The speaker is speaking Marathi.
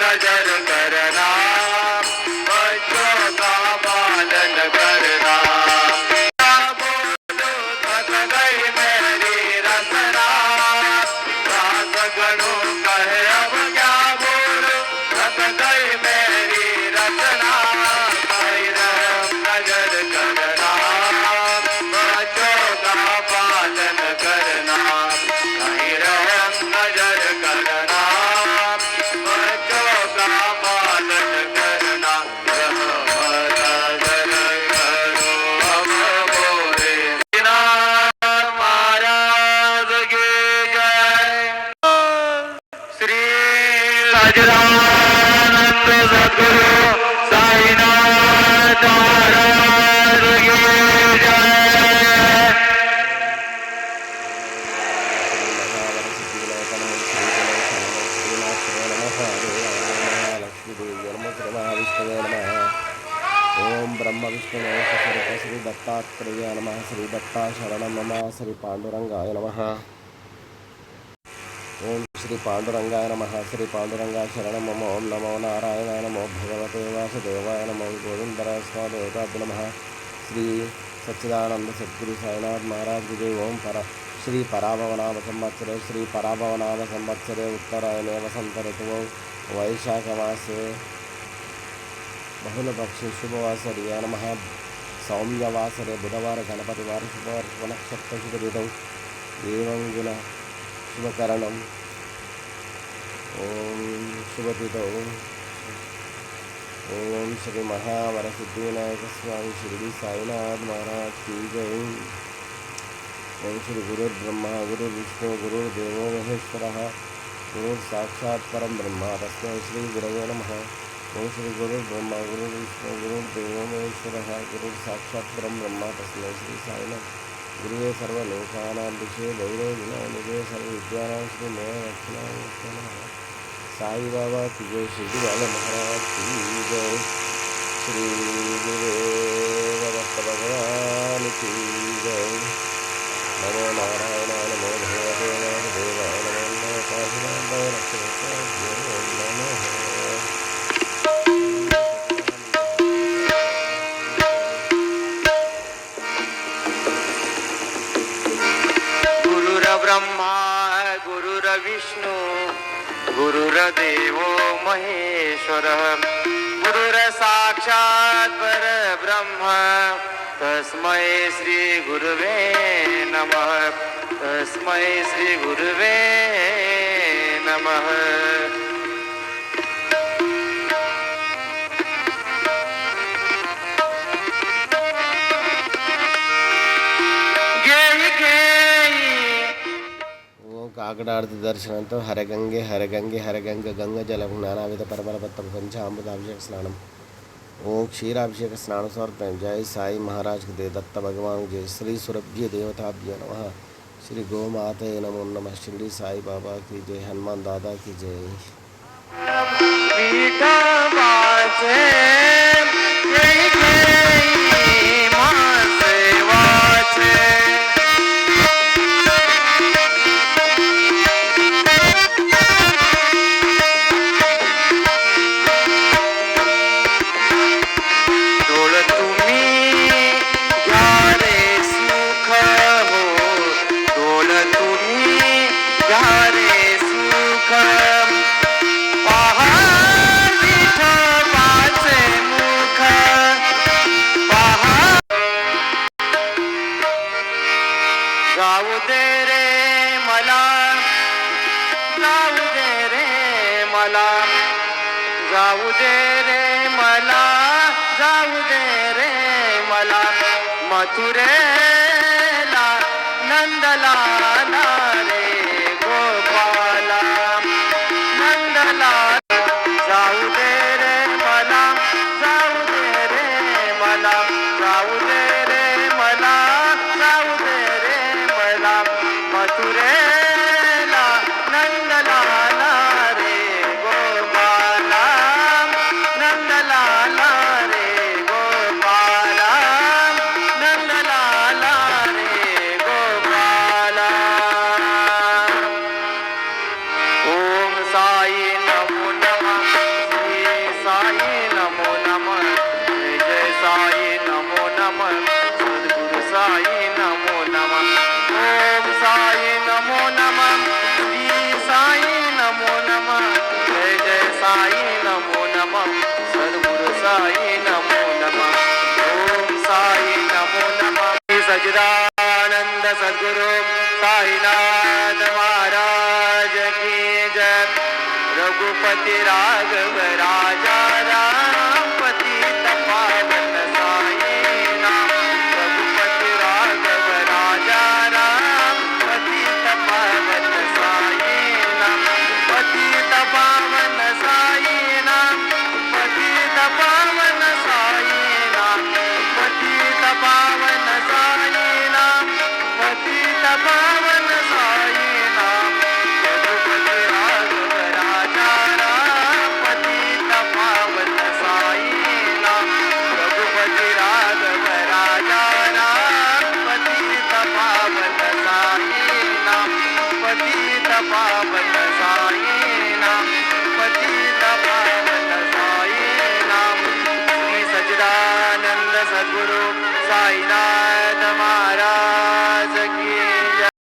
नजर करना, बच्चों का पालन करना। क्या बोलूं थक गई मेरी रचना, दास गणों कहे अब क्या बोलूं थक गई मेरी रचना। नजर करना, बच्चों का पालन करना, नजर करना, बच्चों का पालन करना। नजर करो अब बोले महाराज की जय। श्री सच्चिदानंद सद्गुरु साईनाथ महाराज की जय। ओम ब्रह्म विष्णु श्री दत्तात्रेय नमः। श्री दत्ता शरणं मम। श्री पांडुरंगाय नमः। ओम श्री पांडुरंगाय नमः। श्री पांडुरंगा शरणं मम। ओम नमो नारायणाय नमो भगवते वासुदेवाय नमो गोविंदराय स्वादेवताभ्यो नमः। श्री सच्चिदानंद सद्गुरु साईनाथ महाराज की जय। ओम श्री पराभवनाम संवत्सरे श्री पराभवनाम संवत्सरे उत्तरायणे वसंत ऋतुः वैशाखमासे बहुलपक्षे शुभवासरे नमः। सौम्यवासरे बुधवार गणपतिवार शुभनक्षत्र शुभऋतौ एवं गुण शुभकरणम्। ओम शुभतिथौ ओम श्री महावरसिद्धिविनायक स्वामी शिरडी साईनाथ महाराज की जय। ओम श्री गुरुर्ब्रह्मा गुरुर्विष्णु गुरुर्देवो महेश्वरः गुरुर्साक्षात् परं ब्रह्म तस्मै श्री गुरवे नमः। ओम श्री गुरुर्ब्रह्मा गुरुर्विष्णु गुरुर्देवो महेश्वरः गुरुर्साक्षात् परं ब्रह्म तस्मै श्री साईनाथ गुरुवे सर्वलोकानां विषये दैवे विनानिधे सर्वविद्यानां श्री मेघनाथ साई बाबा की जय। श्री बाबा महाराज की जय। श्री गुरुदेव दत्त भगवान की जय। नमो नारायणाय नमो भगवते वासुदेवाय नमो काशिनाथाय रक्षकाभ्यो नमः। गुरुर्ब्रह्मा गुरुर्विष्णु गुरुर्देवो महेश्वरः गुरुर्साक्षात् परब्रह्म तस्मै श्री गुरुवे नमः। तस्मै श्री गुरुवे नमः। काकडार्थी दर्शनानंतर हरगंगे हरगंगे हरगंग गंगाजलं नानाविध परमलपत्रं पंचामृताभिषेक स्नानम। ओम क्षीराभिषेक स्नान समर्पयामि। जय साई महाराज के दे दत्त भगवान जय। श्री सुरभ्य देवताभ्यो नमः। श्री गोमाते नमो नमः। शिरडी साई बाबा की जय। हनुमान दादा की जय। जाऊ दे रे मला, जाऊ दे रे मला, जाऊ दे रे मला, जाऊ दे रे मला, मथुरेला नंदलाला रे गोपाला नंदलाला। जाऊ दे रे मला, जाऊ दे रे मला, जाऊ दे रे मला, जाऊ दे रे मला, मथुरेला नंदलाला रे गोपाला नंदलाला रे गोपाला नंदलाला रे गोपाला। सच्चिदानंद सद्गुरु साईनाथ महाराज की जय। रघुपति राघव राजा राम पतित पावन साईनाथ। रघुपति राघव राजा राम पतित पावन साईनाथ। पतित पावन साईनाथ। पतित पावन साईनाथ। पतित पावन साईनाथ। पतित पावन साईनाथ। रघुपति राघव राजा राम पतित पावन साईनाथ। रघुपति राघव राजा राम पतित पावन साईनाथ। पतित पावन साईनाथ। पतित पावन साईनाथ। श्री सच्चिदानंद सद्गुरु साईनाथ